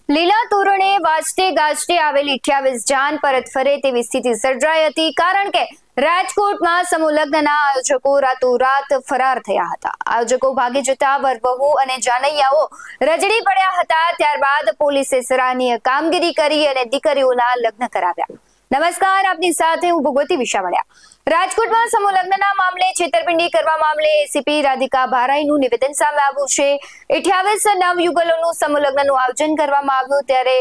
લીલા તોરણે વાજતે ગાજતે આવેલી 28 જાન પરત ફરે તેવી સ્થિતિ સર્જાઈ હતી, કારણ કે રાજકોટમાં સમૂહ લગ્નના આયોજકો રાતોરાત ફરાર થયા હતા. આયોજકો ભાગી જતા વરવહુ અને જાનૈયાઓ રજડી પડ્યા હતા. ત્યારબાદ પોલીસે સરાહનીય કામગીરી કરી અને દીકરીઓના લગ્ન કરાવ્યા. નમસ્કાર, આપની સાથે હું ભગવતી વિશાવડિયા. રાજકોટમાં સમૂહ લગ્નના મામલે છેતરપિંડી કરવા મામલે એસીપી રાધિકા ભારાઈનું નિવેદન સામે આવ્યું છે. 28 નવયુગલોનું સમૂહ લગ્નનું આયોજન કરવામાં આવ્યું, ત્યારે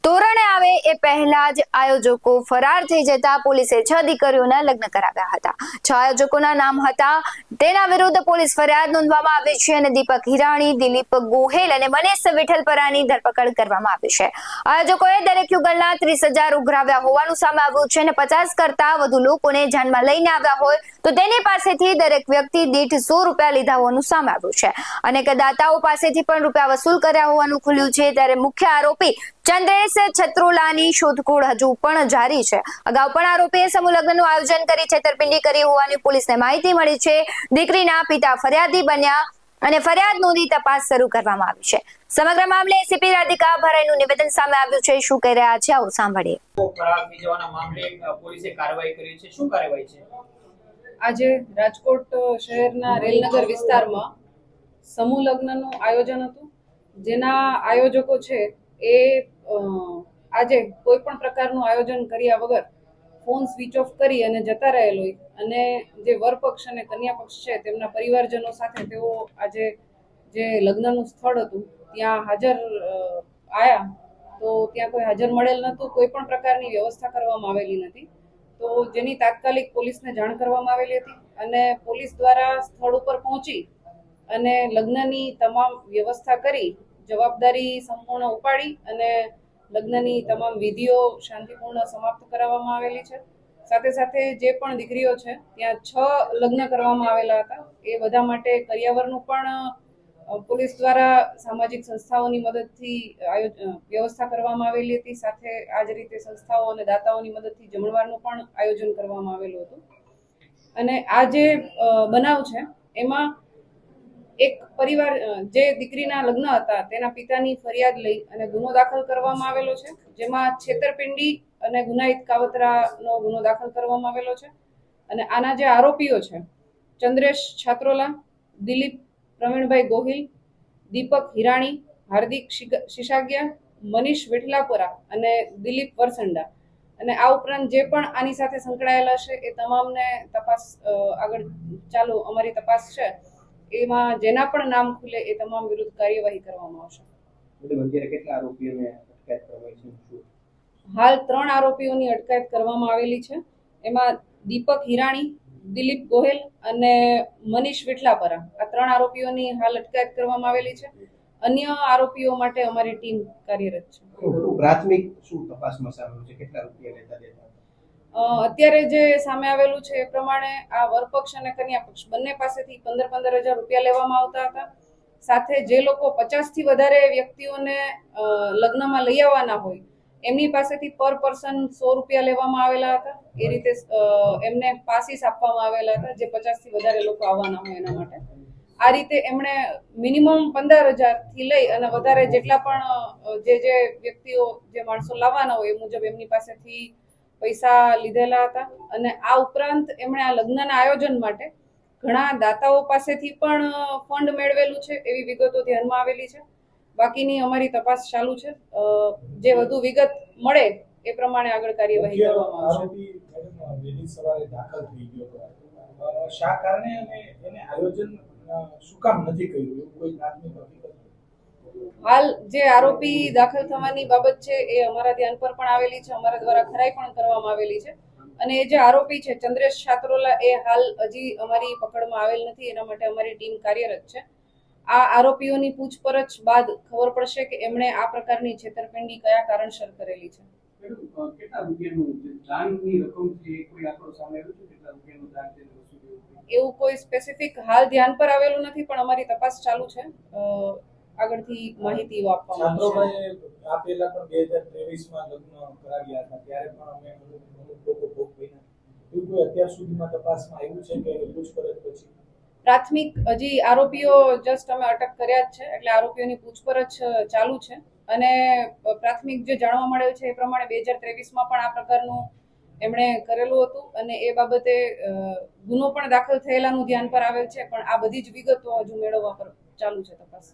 તોરણે આવે એ પહેલા જ આયોજકો ફરાર થઈ જતા પોલીસે 6 દીકરીઓના લગ્ન કરાવ્યા હતા. 6 આયોજકોના નામ હતા, તેના વિરુદ્ધ પોલીસ ફરિયાદ નોંધવામાં આવી છે અને દીપક હિરાણી, દિલીપ ગોહેલ અને મનીષ વિઠ્ઠલપરાની ધરપકડ કરવામાં આવી છે. આયોજકોએ દરેક યુગલના 30,000 ઉઘરાવ્યા હોવાનું સામે આવ્યું છે અને 50 કરતા વધુ લોકોને જાનમાં લઈને આવ્યા હોય તો તેની પાસેથી દરેક વ્યક્તિ દીઠ 100 રૂપિયા લીધા હોવાનું સામે આવ્યું છે. અનેક દાતાઓ પાસેથી પણ રૂપિયા વસૂલ કર્યા હોવાનું ખુલ્યું છે. ત્યારે મુખ્ય આરોપી ચંદ્રેશ છત્રોલાની શોધખોળ હજુ પણ જારી છે. અગાઉ પણ આરોપીએ સમૂહ લગ્નનું આયોજન કરી છેતરપિંડી કરી હોવાની પોલીસને માહિતી મળી છે. દીકરીના પિતા ફરિયાદી બન્યા અને ફરિયાદ નોંધી તપાસ શરૂ કરવામાં આવી છે. સમગ્ર મામલે એસીપી રાધિકા ભરાઈનું નિવેદન સામે આવ્યું છે. શું કહી રહ્યા છે, આવો સાંભળીએ. આજે રાજકોટ શહેરના રેલનગર વિસ્તારમાં સમૂહ લગ્નનું આયોજન હતું, જેના આયોજકો છે એ આજે કોઈ પણ પ્રકારનું આયોજન કર્યા વગર ફોન સ્વિચ ઓફ કરી અને જતા રહેલો અને જે વર પક્ષ અને કન્યા પક્ષ છે તેમના પરિવારજનો સાથે તેઓ આજે જે લગ્નનું સ્થળ હતું ત્યાં હાજર આવ્યા, તો ત્યાં કોઈ હાજર મળેલ નહોતું. કોઈ પણ પ્રકારની વ્યવસ્થા કરવામાં આવેલી નથી, તો જેની તાત્કાલિક પોલીસને જાણ કરવામાં આવેલી હતી અને પોલીસ દ્વારા સ્થળ ઉપર પહોંચી અને લગ્નની તમામ વ્યવસ્થા કરી, જવાબદારી સંપૂર્ણ ઉપાડી અને લગ્નની તમામ વિધિઓ શાંતિપૂર્ણ સમાપ્ત કરાવવામાં આવેલી છે. સાથે સાથે જે પણ દીકરીઓ છે ત્યાં 6 લગ્ન કરવામાં આવેલા હતા, એ બધા માટે કરિયાવરનું પણ પોલીસ દ્વારા સામાજિક સંસ્થાઓની મદદથી વ્યવસ્થા કરવામાં આવેલી હતી. સાથે આ જ રીતે સંસ્થાઓ અને દાતાઓની મદદથી જમણવારનું પણ આયોજન કરવામાં આવેલું હતું. અને આ જે બનાવ છે એમાં એક પરિવાર જે દીકરીના લગ્ન હતા તેના પિતાની ફરિયાદ લઈ અને ગુનો દાખલ કરવામાં આવેલો છે, જેમાં છેતરપિંડી અને ગુનાહિત કાવતરાનો ગુનો દાખલ કરવામાં આવેલો છે. અને આના જે આરોપીઓ છે, ચંદ્રેશ છાત્રોલા, દિલીપ પ્રવીણભાઈ ગોહિલ, દીપક હિરાણી, હાર્દિક શિશાગિયા, મનીષ વિઠલાપરા અને દિલીપ વરસંડા, અને આ ઉપરાંત જે પણ આની સાથે સંકળાયેલા છે એ તમામને તપાસ આગળ ચાલુ અમારી તપાસ છે, એમાં જેના પણ નામ ખુલે એ તમામ વિરુદ્ધ કાર્યવાહી કરવામાં આવશે. હાલ 3 આરોપીઓની અટકાયત કરવામાં આવેલી છે. એમાં દીપક હિરાણી, દિલીપ ગોહેલ અને મનીષ વિઠલાપરા, આ 3 આરોપીઓની હાલ અટકાયત કરવામાં આવેલી છે. અન્ય આરોપીઓ માટે અમારી ટીમ કાર્યરત છે. પ્રાથમિક શું તપાસમાં સામે છે, કેટલા રૂપિયા લેતા દેતા? અત્યારે જે સામે આવેલું છે એ પ્રમાણે આ વરપક્ષ અને કન્યા પક્ષ બંને પાસેથી 15,000 રૂપિયા લેવામાં આવતા હતા. સાથે જે લોકો 50 થી વધારે વ્યક્તિઓને લગ્નમાં લઈ આવવાના હોય એમની પાસેથી પર પર્સન 100 રૂપિયા લેવામાં આવેલા હતા. એ રીતે એમને પાસીસ આપવામાં આવેલા હતા જે 50 થી વધારે લોકો આવવાના હોય એના માટે. આ રીતે એમણે મિનિમમ 15,000 થી લઈ અને વધારે જેટલા પણ જે વ્યક્તિઓ જે માણસો લાવવાના હોય એ મુજબ એમની પાસેથી પૈસા લીધેલા હતા. અને આ ઉપરાંત એમણે આ લગ્નના આયોજન માટે ઘણા દાતાઓ પાસેથી પણ ફંડ મેળવેલું છે એવી વિગતો ધ્યાનમાં આવેલી છે. બાકીની અમારી તપાસ ચાલુ છે. જે વધુ વિગત મળે એ પ્રમાણે આગળ કાર્યવાહી કરવામાં આવશે. શા કારણે અને એને આયોજન શું કામ નથી કર્યું, એવું કોઈ પ્રાથમિક હકીકત? હાલ જે આરોપી દાખલ થવાની બાબત છે એ અમારા ધ્યાન પર પણ આવેલી છે, અમારા દ્વારા ખરાઈ પણ કરવામાં આવેલી છે. અને એ જે આરોપી છે ચંદ્રેશ છાત્રોલા, એ હાલ હજી અમારી પકડમાં આવેલ નથી, એના માટે અમારી ટીમ કાર્યરત છે. આ આરોપીઓની પૂછપરછ બાદ ખબર પડશે કે એમણે આ પ્રકારની છેતરપિંડી કયા કારણસર કરેલી છે. કેટલા રૂપિયાનું દાનની રકમ છે, કોઈ આંકડો સામે આવ્યો છે? કેટલા રૂપિયાનું દાન છે? એવું કોઈ સ્પેસિફિક હાલ ધ્યાન પર આવેલું નથી, પણ અમારી તપાસ ચાલુ છે. આગળથી માહિતી આપવામાં આવશે. આ પહેલા પણ 2023માં લગ્ન કરાવ્યા હતા, ત્યારે પણ અમે અમુક લોકો ભોગ બન્યા. એવું કોઈ અત્યાર સુધીમાં તપાસમાં આવ્યું છે કે પૂછપરછ પછી? પ્રાથમિક હજી આરોપીઓ જસ્ટ અમે અટક કર્યા જ છે, એટલે આરોપીઓની પૂછપરછ ચાલુ છે અને પ્રાથમિક જે જાણવા મળ્યું છે એ પ્રમાણે 2023માં પણ આ પ્રકારનું એમણે કરેલું હતું અને એ બાબતે ગુનો પણ દાખલ થયેલાનું ધ્યાન પર આવેલ છે, પણ આ બધી જ વિગતો હજુ મેળવવા પર ચાલુ છે તપાસ.